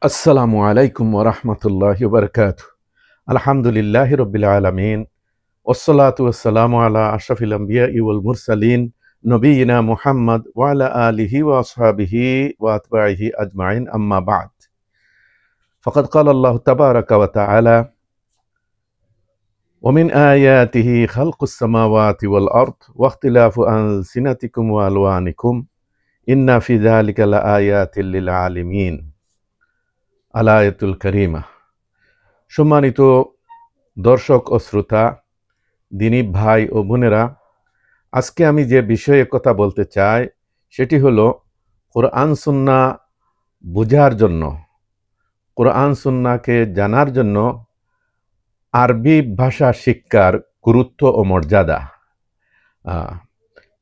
আসসালামু আলাইকুম ওয়া রাহমাতুল্লাহি ওয়া বারাকাতুহু। আলহামদুলিল্লাহি রাব্বিল আলামিন ওয়াসসালাতু ওয়াসসালামু আলা আশরাফিল আমবিয়াই ওয়াল মুরসালিন নবিয়িনা মুহাম্মদ ওয়া আলা আলিহি ওয়া আসহাবিহি ওয়া আতবাইহি আজমাইন আম্মা বা'দ। ফাকাদ ক্বালা আল্লাহু তাবারাকা ওয়া তাআলা ওয়া মিন আয়াতিহি খালকুস সামাওয়াতি ওয়াল আরদ ওয়া ইখতিলাফু আলসিনাতিকুম ওয়া আলওয়ানিকুম ইন্না ফি যালিকা লাআয়াতিল লিল আলিমিন। আলায়াতুল কারিমা। সম্মানিত দর্শক ও শ্রোতা, দিনী ভাই ও বোনেরা, আজকে আমি যে বিষয়ে কথা বলতে চাই সেটি হলো কোরআন সুন্নাহ বোঝার জন্য, কোরআন সুন্নাহকে জানার জন্য আরবি ভাষা শিক্ষার গুরুত্ব ও মর্যাদা।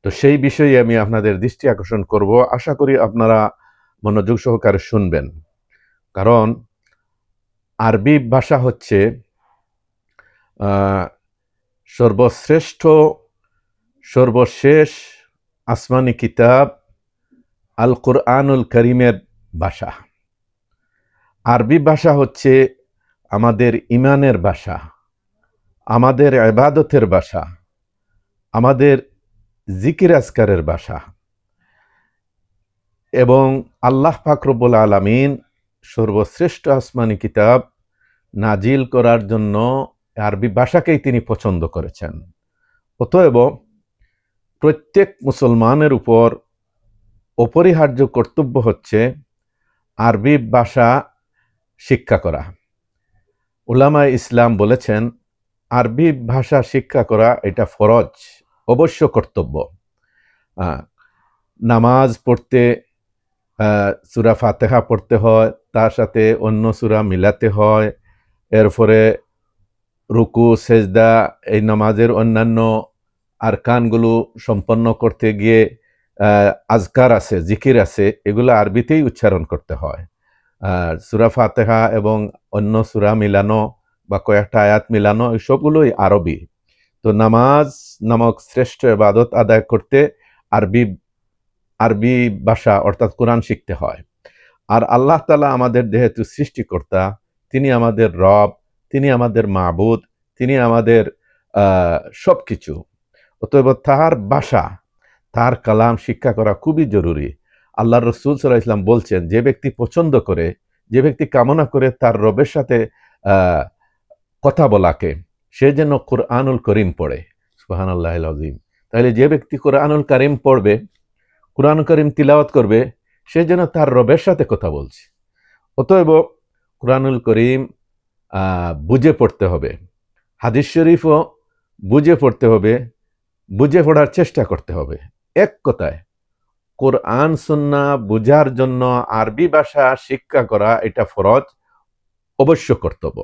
তো সেই বিষয়ে আমি আপনাদের দৃষ্টি আকর্ষণ করব। আশা করি আপনারা মনোযোগ সহকারে শুনবেন, কারণ আরবি ভাষা হচ্ছে সর্বশ্রেষ্ঠ সর্বশেষ আসমানি কিতাব আল কুরআনুল কারীমের ভাষা। আরবি ভাষা হচ্ছে আমাদের ইমানের ভাষা, আমাদের ইবাদতের ভাষা, আমাদের জিকির আজকারের ভাষা, এবং আল্লাহ পাক রব্বুল আলামিন সর্বশ্রেষ্ঠ আসমানি কিতাব নাজিল করার জন্য আরবি ভাষাকেই তিনি পছন্দ করেছেন। অতএব প্রত্যেক মুসলমানের উপর অপরিহার্য কর্তব্য হচ্ছে আরবি ভাষা শিক্ষা করা। উলামায়ে ইসলাম বলেছেন আরবি ভাষা শিক্ষা করা এটা ফরজ, অবশ্য কর্তব্য। নামাজ পড়তে সূরা ফাতিহা পড়তে হয়, তার সাথে অন্য সূরা মিলাতে হয়, এরপরে রুকু সেজদা, এই নামাজের অন্যান্য আরকানগুলো সম্পন্ন করতে গিয়ে আজকার আছে, জিকির আছে, এগুলো আরবিতেই উচ্চারণ করতে হয়। সূরা ফাতিহা এবং অন্য সূরা মিলানো বা কয়েকটা আয়াত মিলানো, এই সবগুলোই আরবি। তো নামাজ নামক শ্রেষ্ঠ ইবাদত আদায় করতে আরবি ভাষা অর্থাৎ কোরআন শিখতে হয়। আর আল্লাহ তাআলা আমাদের যেহেতু সৃষ্টিকর্তা, তিনি আমাদের রব, তিনি আমাদের মাবুদ, তিনি আমাদের সবকিছু। অতএব তার ভাষা, তার কালাম শিক্ষা করা খুবই জরুরি। আল্লাহর রাসূল সাল্লাল্লাহু আলাইহি ওয়াসাল্লাম বলছেন, যে ব্যক্তি পছন্দ করে, যে ব্যক্তি কামনা করে তার রবের সাথে কথা বলাকে, সে যেন কুরআনুল কারীম পড়ে। সুবহানাল্লাহিল আযীম। তাহলে যে ব্যক্তি কুরআনুল কারীম পড়বে, কুরআনুল কারীম তিলাওয়াত করবে, সে যেন তার রবের সাথে কথা বলছে। অতএব কুরআনুল কারীম বুঝে পড়তে হবে, হাদিস শরীফও বুঝে পড়তে হবে, বুঝে পড়ার চেষ্টা করতে হবে। এক কথায় কোরআন সুন্নাহ বুঝার জন্য আরবি ভাষা শিক্ষা করা এটা ফরজ, অবশ্য কর্তব্য।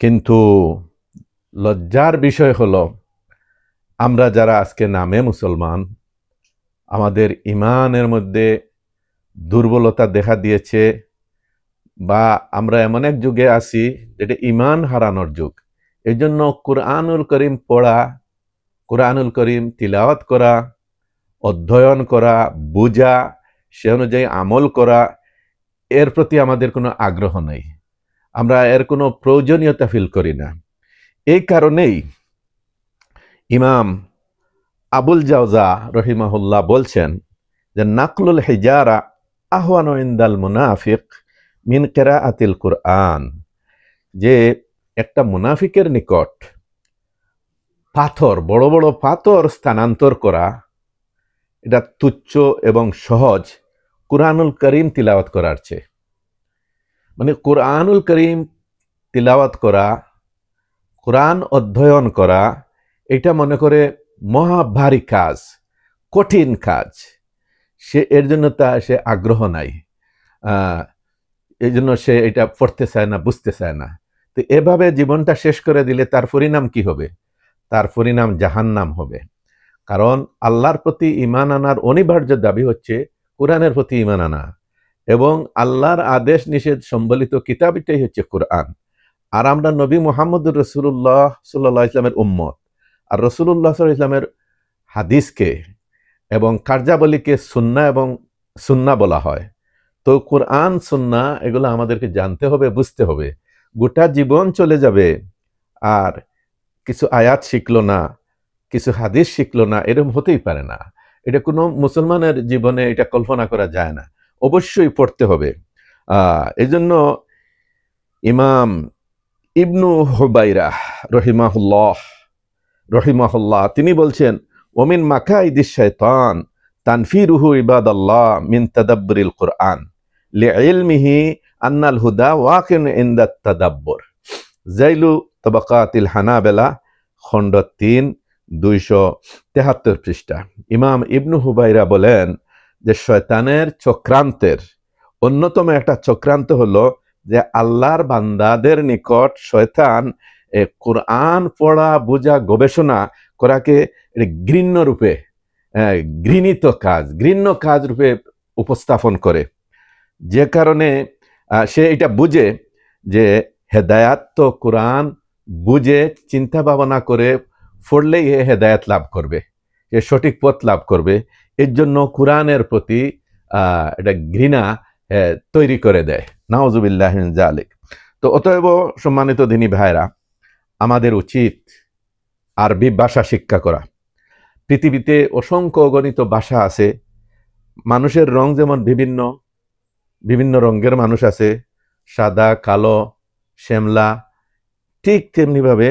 কিন্তু লজ্জার বিষয় হলো, আমরা যারা আজকে নামে মুসলমান, আমাদের ইমানের মধ্যে দুর্বলতা দেখা দিয়েছে, বা আমরা এমন এক যুগে আছি যেটা ইমান হারানোর যুগ। এই জন্য কুরআনুল কারীম পড়া, কুরআনুল কারীম তিলাওয়াত করা, অধ্যয়ন করা, বোঝা, সে অনুযায়ী আমল করা, এর প্রতি আমাদের কোনো আগ্রহ নেই, আমরা এর কোনো প্রয়োজনীয়তা ফিল করি না। এই কারণেই ইমাম আবুল জাওজা রহিমাহুল্লাহ বলছেন যে নাকলুল হিজারা আহওয়ানু ইনদাল মুনাফিক মিন কিরাআতিল কুরআন, যে একটা মুনাফিকের নিকট পাথর, বড় বড় পাথর স্থানান্তর করা, এটা তুচ্ছ এবং সহজ কুরআনুল কারীম তিলাওয়াত করার চেয়ে। মানে কুরআনুল কারীম তিলাওয়াত করা, কোরআন অধ্যয়ন করা, এটা মনে করে মহা ভারী কাজ, কঠিন কাজ। সে এর জন্য সে আগ্রহ নাই, এই জন্য সে এটা পড়তে চায় না, বুঝতে চায় না। তো এভাবে জীবনটা শেষ করে দিলে তার পরিণাম কি হবে? তার পরিণাম জাহান্নাম হবে। কারণ আল্লাহর প্রতি ঈমান আনার অনিবার্য দাবি হচ্ছে কোরআনের প্রতি ঈমান আনা, এবং আল্লাহর আদেশ নিষেধ সম্বলিত কিতাবটাই হচ্ছে কোরআন। আর আমরা নবী মুহাম্মদুর রাসূলুল্লাহ সাল্লাল্লাহু আলাইহি ওয়াসাল্লামের উম্মত, আর রাসূলুল্লাহ সাল্লাল্লাহু আলাইহি ওয়াসাল্লামের হাদিসকে এবং কার্যাবলীকে সুন্নাহ এবং সুন্নাহ বলা হয়। তো কোরআন সুন্নাহ এগুলো আমাদেরকে জানতে হবে, বুঝতে হবে। গোটা জীবন চলে যাবে আর কিছু আয়াত শিখলো না, কিছু হাদিস শিখলো না, এরকম হতেই পারে না। এটা কোনো মুসলমানের জীবনে এটা কল্পনা করা যায় না। অবশ্যই পড়তে হবে। এজন্য ইমাম ইবনু হুবাইরা রহিমাহুল্লাহ রহিমাহুল্লাহ তিনি বলছেন, ওমিন মাকাইদিশ শাইতান তানফিরুহু ইবাদাল্লাহ মিন তাদাব্বুরিল কুরআন লিইলমিহি আন্নাল হুদা ওয়াকিন ইনদাত তাদাব্বুর। জাইলু তাবাকাতিল হানাবেলা খণ্ড 3 273 পৃষ্ঠা। ইমাম ইবনু হুবাইরা বলেন যে শয়তানের চক্রান্তের অন্যতম একটা চক্রান্ত হলো যে আল্লাহর বান্দাদের নিকট শয়তান কোরআন পড়া, বোঝা, গবেষণা করাকে ঘৃণ্য রূপে, ঘৃণ্য কাজ রূপে উপস্থাপন করে। যে কারণে সে এটা বুঝে যে হেদায়াত তো কোরআন বুঝে চিন্তা ভাবনা করে পড়লেই হেদায়াত লাভ করবে, সে সঠিক পথ লাভ করবে। এর জন্য কোরআনের প্রতি এটা ঘৃণা তৈরি করে দেয়। নাউজুবিল্লাহ মিন যালিক। তো অতএব সম্মানিত দিনী ভাইরা, আমাদের উচিত আরবি ভাষা শিক্ষা করা। পৃথিবীতে অসংখ্য অগণিত ভাষা আছে। মানুষের রং যেমন বিভিন্ন বিভিন্ন রঙের মানুষ আছে, সাদা, কালো, শ্যামলা, ঠিক তেমনিভাবে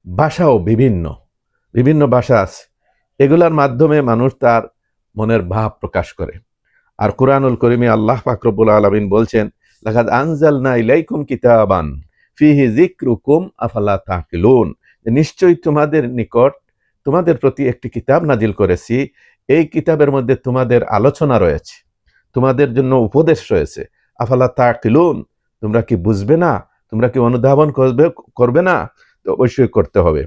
ভাষাও বিভিন্ন বিভিন্ন ভাষা আছে। এগুলার মাধ্যমে মানুষ তার মনের ভাব প্রকাশ করে। আর কুরআনুল কারীমে আল্লাহ পাক রব্বুল আলামিন বলছেন, লাকাদ আনজালনা ইলাইকুম কিতাবান ফিহি যিকরুকুম আফালা তাকিলুন, নিশ্চয়ই তোমাদের নিকট তোমাদের প্রতি একটি কিতাব নাজিল করেছি, এই কিতাবের মধ্যে তোমাদের আলোচনা রয়েছে, তোমাদের জন্য উপদেশ রয়েছে। আফালা তাকিলুন, তোমরা কি বুঝবে না, তোমরা কি অনুধাবন করবে না? তো অবশ্যই করতে হবে।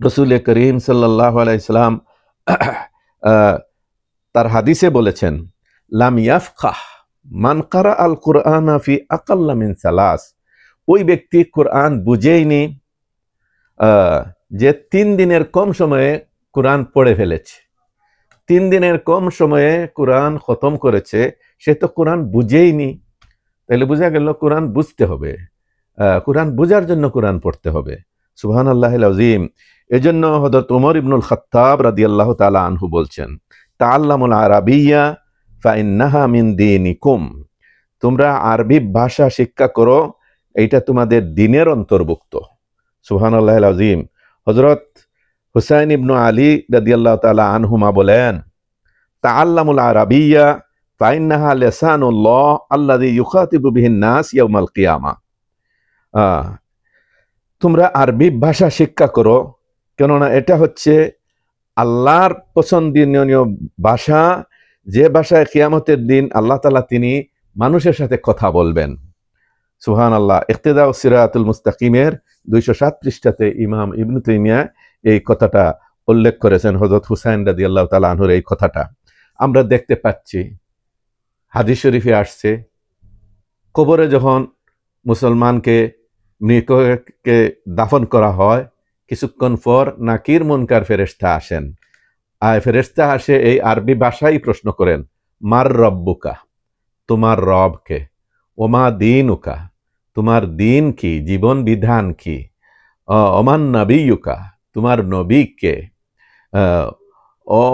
রাসূল করিম সাল্লাল্লাহু আলাইহি সাল্লাম তার হাদিসে বলেছেন, লাম ইয়াফকাহ মান কারা আল কুরআনা ফি আকাল্লা মিন সালাস, ওই ব্যক্তি কোরআন বুঝেইনি যে 3 দিনের কম সময়ে কোরআন পড়ে ফেলেছে, 3 দিনের কম সময়ে কোরআন খতম করেছে, সে তো কোরআন বুঝেইনি। তাহলে বোঝা গেল কোরআন বুঝতে হবে, কোরআন বোঝার জন্য কোরআন পড়তে হবে। সুবহানাল্লাহিল আযীম। এজন্য হযরত ওমর ইবনুল খাত্তাব রাদিয়াল্লাহু তাআলা আনহু বলছেন, তাআল্লামুল আরাবিয়্যা ফাইন্নাহা মিন দীনিকুম, তোমরা আরবি ভাষা শিক্ষা করো, এটা তোমাদের দ্বীনের অন্তর্ভুক্ত। সুবহানাল্লাহিল আযীম। হযরত হুসাইন ইবনু আলী রাদিয়াল্লাহু তাআলা আনহুমা বলেন, তাআল্লামুল আরাবিয়্যা ফাইন্নাহা লিসানুল্লাহ আল্লাযী ইউখাতিবু বিহিন নাস ইয়াউমাল কিয়ামা, তোমরা আরবি ভাষা শিক্ষা করো, কেননা এটা হচ্ছে আল্লাহর পছন্দনীয় ভাষা, যে ভাষায় কিয়ামতের দিন আল্লাহ তাআলা তিনি মানুষের সাথে কথা বলবেন। সুবহানাল্লাহ। ইক্তিদাউ সিরাতুল মুস্তাকিমের 207 পৃষ্ঠাতে ইমাম ইবনু তাইমিয়া এই কথাটা উল্লেখ করেছেন, হযরত হুসাইন রাদিয়াল্লাহু তাআলা আনহুর এই কথাটা আমরা দেখতে পাচ্ছি। হাদিস শরীফে আসছে, কবরে যখন মুসলমানকে মৃতকে দাফন করা হয়, কিছুক্ষণ পর নাকির মুনকার ফেরেশতা আসেন। ফেরেশতা আসে এই আরবি ভাষাই প্রশ্ন করেন, মার রব্বুকা, তোমার রব কে? ওমা দীনুকা, তোমার দিন কি, জীবন বিধান কি? ওমান নবিয়ুকা, তোমার নবী কে?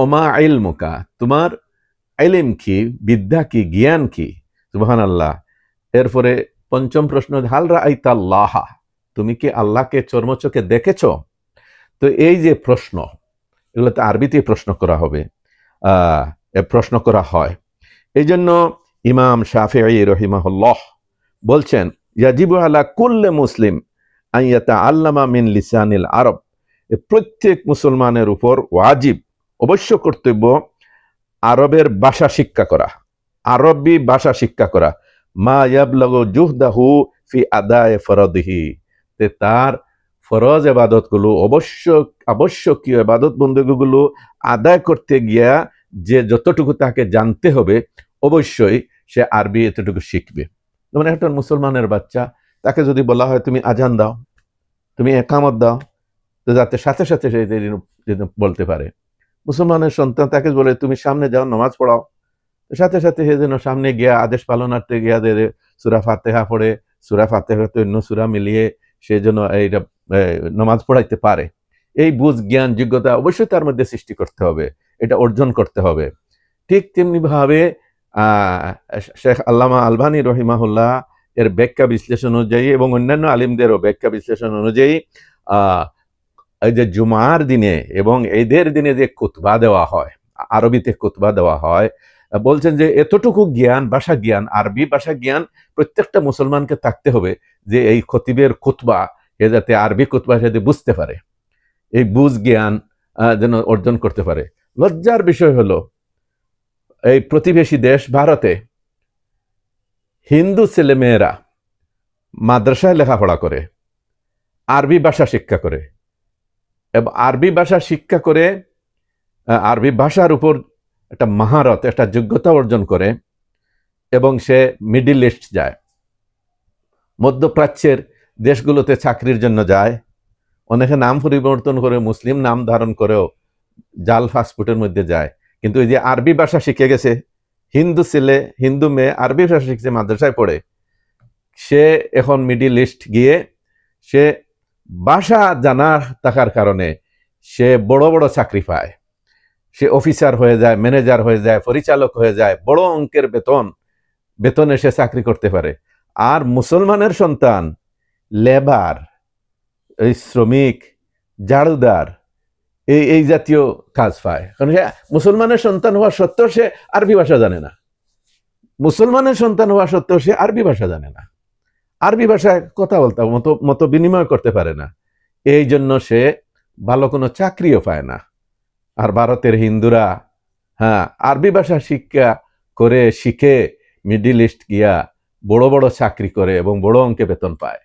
ওমা ইলমুকা, তোমার ইলম কি, বিদ্যা কি, জ্ঞান কি? সুবহানাল্লাহ। এরপরে পঞ্চম প্রশ্ন, হাল রাআইতা আল্লাহ, তুমি কি আল্লাহকে চর্মচোখে দেখেছো? তো এই যে প্রশ্ন, এগুলোতে আরবিতে প্রশ্ন করা হবে, প্রশ্ন করা হয়। এই জন্য ইমাম শাফিঈ রহিমাহুল্লাহ বলছেন, ইয়াজিবু আলা কুল্লি মুসলিম আন ইয়াতাআল্লামা মিন লিসানিল আরব, প্রত্যেক মুসলমানের উপর ওয়াজিব, অবশ্য কর্তব্য, আরবের ভাষা শিক্ষা করা, আরবি ভাষা শিক্ষা করা। মা ইয়াবলাগু জুহদাহু ফি আদায়ে ফরদিহি, তার ফরজ ইবাদতগুলো, আবশ্যকীয় ইবাদত বন্দেগীগুলো আদায় করতে গিয়া যে যতটুকু তাকে জানতে হবে, অবশ্যই সে আরবি এতটুকু শিখবে। যেমন একটা মুসলমানের বাচ্চা, তাকে যদি বলা হয় তুমি আজান দাও, তুমি একামত দাও, তো যাতে সাথে সাথে সে বলতে পারে। মুসলমানের সন্তান, তাকে বলে তুমি সামনে যাও, নামাজ পড়াও, সাথে সাথে হে যেন সামনে গিয়া আদেশ পালনার্থে গিয়া সূরা ফাতিহা পড়ে, সূরা ফাতিহাতে অন্য সূরা মিলিয়ে সে যেন এইটা নামাজ পড়াইতে পারে। এই বুঝ, জ্ঞান, যোগ্যতা অবশ্যই তার মধ্যে সৃষ্টি করতে হবে, এটা অর্জন করতে হবে। ঠিক তেমনি ভাবে শেখ আল্লামা আলবানী রহিমাহুল্লাহ এর ব্যাখ্যা বিশ্লেষণ অনুযায়ী এবং অন্যান্য আলিমদেরও ব্যাখ্যা বিশ্লেষণ অনুযায়ী এই যে জুমার দিনে এবং ঈদের দিনে যে খুতবা দেওয়া হয়, আরবিতে খুতবা দেওয়া হয়, বলছেন যে এতটুকু জ্ঞান, ভাষা জ্ঞান, আরবি ভাষা জ্ঞান প্রত্যেকটা মুসলমানকে থাকতে হবে যে এই খতিবের খুতবা এ যাতে আরবি খুতবা যাতে বুঝতে পারে, এই বুঝ জ্ঞান যেন অর্জন করতে পারে। লজ্জার বিষয় হলো এই প্রতিবেশী দেশ ভারতে হিন্দু ছেলেমেয়েরা মাদ্রাসায় লেখাপড়া করে, আরবি ভাষা শিক্ষা করে, এবং আরবি ভাষা শিক্ষা করে আরবি ভাষার উপর একটা মাহারত, একটা যোগ্যতা অর্জন করে, এবং সে মিডিল ইস্ট যায়, মধ্যপ্রাচ্যের দেশগুলোতে চাকরির জন্য যায়, অনেকে নাম পরিবর্তন করে মুসলিম নাম ধারণ করেও জাল ফাস্টফুডের মধ্যে যায়। কিন্তু এই যে আরবি ভাষা শিখে গেছে, হিন্দু ছেলে, হিন্দু মেয়ে আরবি ভাষা শিখছে, মাদ্রাসায় পড়ে, সে এখন মিডিল ইস্ট গিয়ে সে ভাষা জানা থাকার কারণে সে বড় বড় চাকরি পায়, সে অফিসার হয়ে যায়, ম্যানেজার হয়ে যায়, পরিচালক হয়ে যায়, বড় অঙ্কের বেতনে সে চাকরি করতে পারে। আর মুসলমানের সন্তান লেবার, এই শ্রমিক, ঝাড়ুদার, এই জাতীয় কাজ পায়, কারণ সে মুসলমানের সন্তান হওয়া সত্ত্বেও সে আরবি ভাষা জানে না, মুসলমানের সন্তান হওয়া সত্ত্বেও সে আরবি ভাষা জানে না, আরবি ভাষায় কথা বলতে মত বিনিময় করতে পারে না, এই জন্য সে ভালো কোনো চাকরিও পায় না। আর ভারতের হিন্দুরা আরবি ভাষা শিক্ষা করে শিখে মিডিল ইস্ট গিয়া বড় বড় চাকরি করে এবং বড় অঙ্কে বেতন পায়।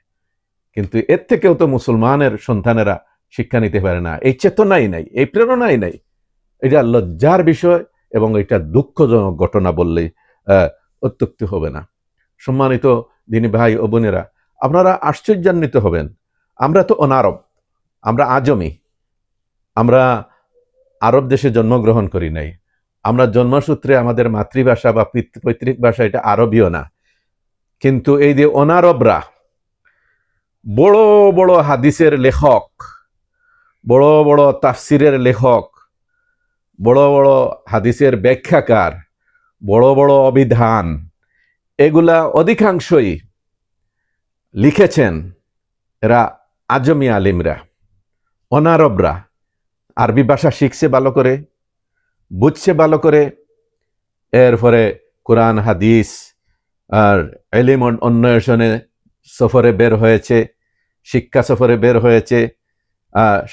কিন্তু এর থেকেও তো মুসলমানের সন্তানেরা শিক্ষা নিতে পারে না, এই চেতনাই নাই, এই প্রেরণাই নাই। এটা লজ্জার বিষয় এবং এটা দুঃখজনক ঘটনা বললেই অত্যুক্তি হবে না। সম্মানিত দিনী ভাই ও বোনেরা, আপনারা আশ্চর্যান্বিত হবেন, আমরা তো অনারব, আমরা আজমি, আমরা আরব দেশে জন্মগ্রহণ করি নাই, আমরা জন্মসূত্রে আমাদের মাতৃভাষা বা পৈতৃক ভাষা এটা আরবীয় না। কিন্তু এই যে অনারবরা বড় বড় হাদিসের লেখক, বড় বড় তাফসিরের লেখক, বড় বড় হাদিসের ব্যাখ্যাকার, বড় বড় অভিধান, এগুলা অধিকাংশই লিখেছেন এরা আজমি আলিমরা, অনারবরা। আরবি ভাষা শিখছে ভালো করে, বুঝছে ভালো করে, এরপরে কোরআন হাদিস আর এলিম অন্বেষণে সফরে বের হয়েছে, শিক্ষা সফরে বের হয়েছে,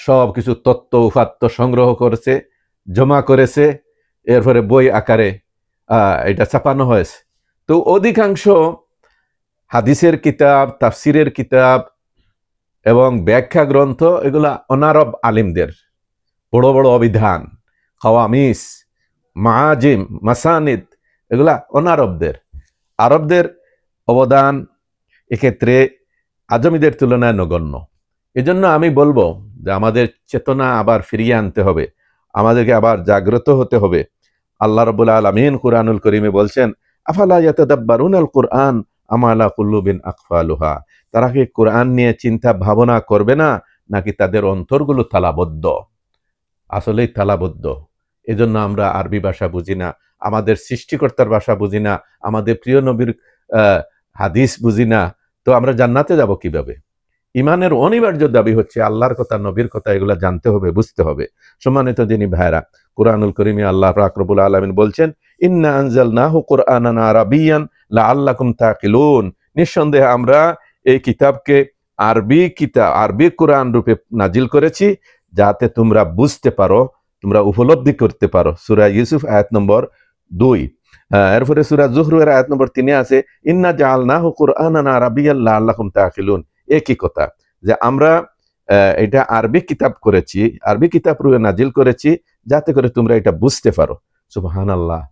সব কিছু তত্ত্ব উপাত্ত সংগ্রহ করেছে, জমা করেছে, এরপরে বই আকারে এটা ছাপানো হয়েছে। তো অধিকাংশ হাদিসের কিতাব, তাফসিরের কিতাব এবং ব্যাখ্যা গ্রন্থ এগুলা অনারব আলিমদের, বড় বড় অভিধান, খাওয়ামিস, মাজিম, মাসানিদ, এগুলা অনারবদের। আরবদের অবদান এক্ষেত্রে আজমিদের তুলনায় নগণ্য। এজন্য আমি বলবো যে আমাদের চেতনা আবার ফিরিয়ে আনতে হবে, আমাদেরকে আবার জাগ্রত হতে হবে। আল্লাহ রাব্বুল আলামিন কুরআনুল কারীমে বলছেন, আফালা ইয়াতাদাব্বারুনাল কুরআন আম আলা কুলুবিন আকফালুহা, তারা কি কোরআন নিয়ে চিন্তা ভাবনা করবে না, নাকি তাদের অন্তরগুলো তালাবদ্ধ? আসলেই তালাবদ্ধ। এজন্য আমরা আরবি ভাষা বুঝি না, আমাদের সৃষ্টিকর্তার ভাষা বুঝি না, আমাদের প্রিয় নবীর হাদিস বুঝি না, তো আমরা জান্নাতে যাব কিভাবে? ইমানের অনিবার্য দাবি হচ্ছে আল্লাহর কথা, নবীর কথা, এগুলা জানতে হবে, বুঝতে হবে। সম্মানিত দিনী ভাইরা, কুরআনুল কারীমে আল্লাহ পাক রব্বুল আলামিন বলছেন, ইন্না আনজালনাহু কুরআনান আরাবিয়ান লাআল্লাকুম তাকিলুন, নিঃসন্দেহে আমরা এই কিতাবকে আরবি কোরআন রূপে নাজিল করেছি যাতে তোমরা বুঝতে পারো, তোমরা উপলব্ধি করতে পারো। সূরা ইউসুফ আয়াত নম্বর 2। এরপরে সূরা যুহরের আয়াত নম্বর 3 আছে, ইন্না জাআলনাহু কুরআনান আরাবিয়ান লাআল্লাকুম তাকিলুন। একই কথা যে আমরা এটা আরবি কিতাব করেছি, আরবি কিতাব রূপে নাজিল করেছি যাতে করে তোমরা এটা বুঝতে পারো। সুবহানাল্লাহ।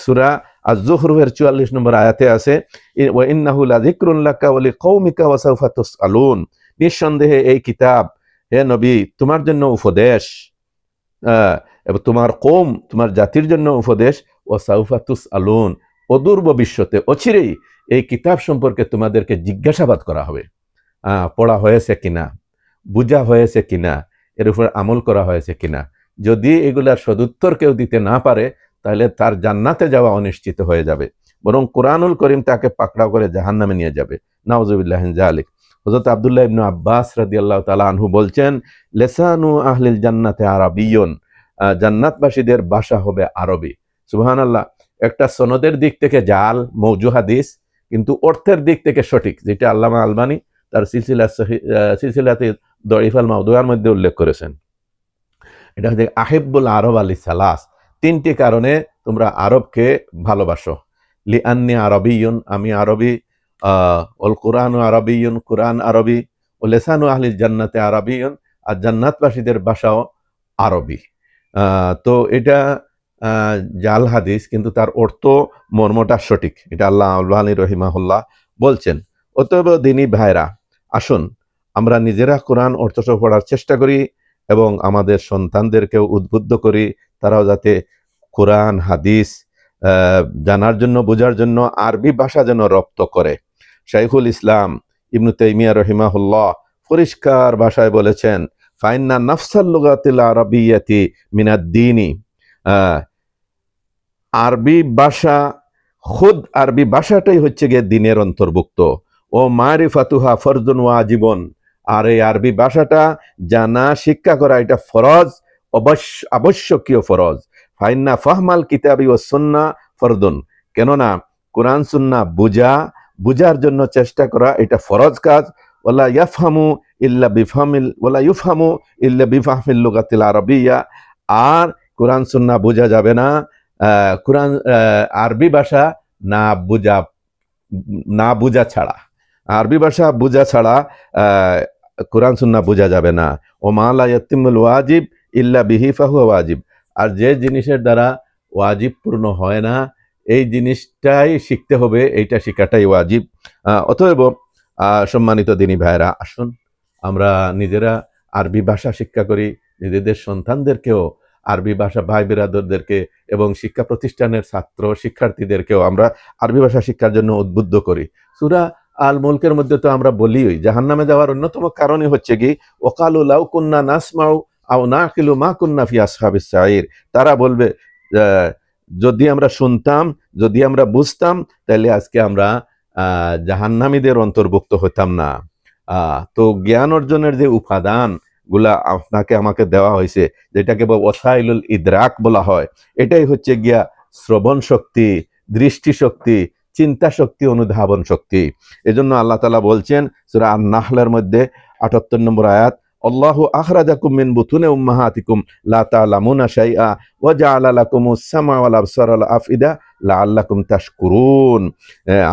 সূরা আয-যুহরের 44 নম্বর আয়াতে আছে, ওয়া ইন্নাহু লাযিকরুন লাকা ওয়া লিকাওমিকা ওয়া সাওফা তুসআলুন, নিঃসন্দেহে এই কিতাব হে নবী তোমার জন্য উপদেশ, এবং তোমার কওম, তোমার জাতির জন্য উপদেশ, ওয়া সাউফা তুসআলুন, অদূর ভবিষ্যতে অচিরেই এই কিতাব সম্পর্কে তোমাদেরকে জিজ্ঞাসাবাদ করা হবে। পড়া হয়েছে কিনা, বুঝা হয়েছে কিনা, এর উপর আমল করা হয়েছে কিনা। যদি এগুলার সদুত্তর কেউ দিতে না পারে তাহলে তার জান্নাতে যাওয়া অনিশ্চিত হয়ে যাবে, বরং কোরআনুল করিম তাকে পাকড়াও করে জাহান্নামে নিয়ে যাবে। নাউযুবিল্লাহি মিন যালিক। হযরত আব্দুল্লাহ ইবনে আব্বাস রাদিয়াল্লাহু তাআলা আনহু বলছেন, লিসানু আহলিল জান্নাতে আরাবিয়্যুন, জান্নাতবাসীদের ভাষা হবে আরবি। সুবহানাল্লাহ। একটা সনদের দিক থেকে জাল মওজু হাদিস, কিন্তু অর্থের দিক থেকে সঠিক, যেটা আল্লামা আলবানী তার সিলসিলাতে দঈফাল মাওদুআর মধ্যে উল্লেখ করেছেন। এটা হচ্ছে আহিব্বুল আরব আলী সালাস, তিনটি কারণে তোমরা আরবকে ভালোবাসো। লিআন্নি আরবিয়ুন, আমি আরবি, ওল কুরআনু আরবিয়ুন, কুরআন আরবি, ও লিসানু আহলিল জান্নাতে আরবিয়ুন, আর জান্নাতবাসীদের ভাষাও আরবি। তো এটা জাল হাদিস, কিন্তু তার অর্থ মর্মটা সঠিক, এটা আল্লাহ আলবানী রহিমাহুল্লাহ বলছেন। অতএব দিনী ভাইরা, আসুন আমরা নিজেরা কোরআন অর্থসহ পড়ার চেষ্টা করি এবং আমাদের সন্তানদেরকেও উদ্বুদ্ধ করি, তারাও যাতে কোরআন হাদিস জানার জন্য, বোঝার জন্য আরবি ভাষা যেন রপ্ত করে। শাইখুল ইসলাম ইবনু তাইমিয়া রহিমাহুল্লাহ পরিষ্কার ভাষায় বলেছেন, ফাইন্না নাফসাল লুগাতিল আরাবিয়াতি মিনাদ-দীনি, আরবি ভাষা, খুদ আরবি ভাষাটাই হচ্ছে গিয়ে দিনের অন্তর্ভুক্ত। ও মারিফাতুহা ফরজুন ওয়াজিবুন, আর এই আরবি ভাষাটা জানা, শিক্ষা করা এটা ফরজ, আবশ্যকীয় ফরজ। ফাইন্না ফাহমাল কিতাবি ও সুন্নাহ ফরদুন, কেননা কোরআন সুন্নাহ বুঝার জন্য চেষ্টা করা এটা ফরজ কাজ। ওয়ালা ইয়াফহামু ইল্লা বিফাহমিল লুগাতিল আরাবিয়্যা, আর কোরআন সুন্নাহ বোঝা যাবে না, কোরআন আরবি ভাষা না বুঝা ছাড়া, আরবি ভাষা বুঝা ছাড়া কোরআন সুন্নাহ বোঝা যাবে না। ও মা লা ইয়াতিমুল ওয়াজিব ইল্লা বিহি ফাহুয়া ওয়াজিব, আর যে জিনিসের দ্বারা ওয়াজিব পূর্ণ হয় না এই জিনিসটাই শিখতে হবে, এইটা শেখাটাই ওয়াজিব। অতএব সম্মানিত দিনী ভাইরা, আসুন আমরা নিজেরা আরবি ভাষা শিক্ষা করি, নিজেদের সন্তানদেরকেও আরবি ভাষা, ভাই বিরাদরদেরকে এবং শিক্ষা প্রতিষ্ঠানের ছাত্র শিক্ষার্থীদেরকেও আমরা আরবি ভাষা শিক্ষার জন্য উদ্বুদ্ধ করি। সূরা আল মুলকের মধ্যে তো আমরা বলিই, জাহান্নামে যাওয়ার অন্যতম কারণই হচ্ছে কি, ওয়াকালু লাউ কুন্না নাসমাউ আও নাকিলু মা কুন্না ফি আসহাবিস সাঈর, তারা বলবে যদি আমরা শুনতাম, যদি আমরা বুঝতাম, তাহলে আজকে আমরা জাহান্নামীদের অন্তর্ভুক্ত হতাম না। তো জ্ঞান অর্জনের যে উপাদান গুলা আপনাকে আমাকে দেওয়া হয়েছে, যেটাকে ওয়াসাইলুল ইদরাক বলা হয়, এটাই হচ্ছে গিয়া শ্রবণ শক্তি, দৃষ্টি শক্তি, চিন্তা শক্তি, অনুধাবন শক্তি। এজন্য আল্লাহ তাআলা বলছেন সূরা আন-নাহলের মধ্যে ৭৮ নম্বর আয়াত, আল্লাহু আখরাজাকুম মিন বুতুনি উম্মাহাতিকুম লা তা'লামুনা শাইআ ওয়া জাআলা লাকুমুস সামআ ওয়াল আবসারা ওয়াল আফইদা লাআল্লাকুম তাশকুরুন।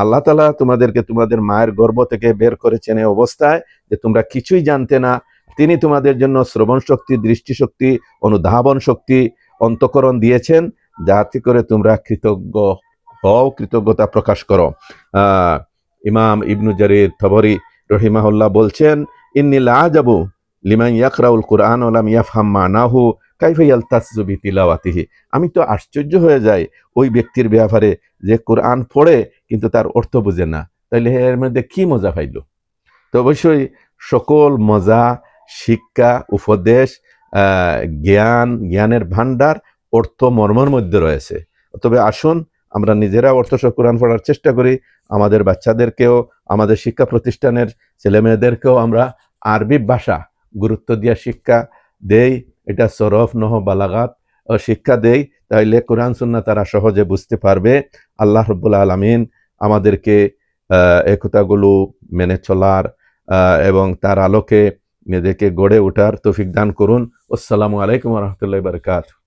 আল্লাহ তাআলা তোমাদেরকে তোমাদের মায়ের গর্ভ থেকে বের করেছেন এই অবস্থায় যে তোমরা কিছুই জানতে না। তিনি তোমাদের জন্য শ্রবণ শক্তি, দৃষ্টি শক্তি, অনুধাবন শক্তি, অন্তঃকরণ দিয়েছেন, যাতে করে তোমরা কৃতজ্ঞ হও, কৃতজ্ঞতা প্রকাশ করো। ইমাম ইবনু জারির তবরি রহিমাহুল্লাহ বলছেন, ইন্নী লাআজাবু লিমান ইয়াকরাউল কুরআন ওয়া লাম ইয়াফহাম মানাহু কাইফা ইয়ালতাযু বিতিলাওয়াতিহি, আমি তো আশ্চর্য হয়ে যাই ওই ব্যক্তির ব্যাপারে যে কোরআন পড়ে কিন্তু তার অর্থ বুঝে না, তাইলে এর মধ্যে কি মজা পাইল? তো অবশ্যই সকল মজা, শিক্ষা, উপদেশ, জ্ঞানের ভান্ডার অর্থ মর্মর মধ্যে রয়েছে। তবে আসুন আমরা নিজেরা অর্থসহ কোরআন পড়ার চেষ্টা করি, আমাদের বাচ্চাদেরকেও, আমাদের শিক্ষা প্রতিষ্ঠানের ছেলেমেয়েদেরকেও আমরা আরবি ভাষা গুরুত্ব দিয়া শিক্ষা দেই, এটা সরফ নহ বালাগাত ও শিক্ষা দেই, তাইলে কোরআন সুন্নাহ তারা সহজে বুঝতে পারবে। আল্লাহ রাব্বুল আলামিন আমাদেরকে এই কথাগুলো মেনে চলার এবং তার আলোকে নিজেকে গড়ে ওঠার তৌফিক দান করুন। আসসালামু আলাইকুম ওয়া রাহমাতুল্লাহি ওয়া বারাকাতুহু।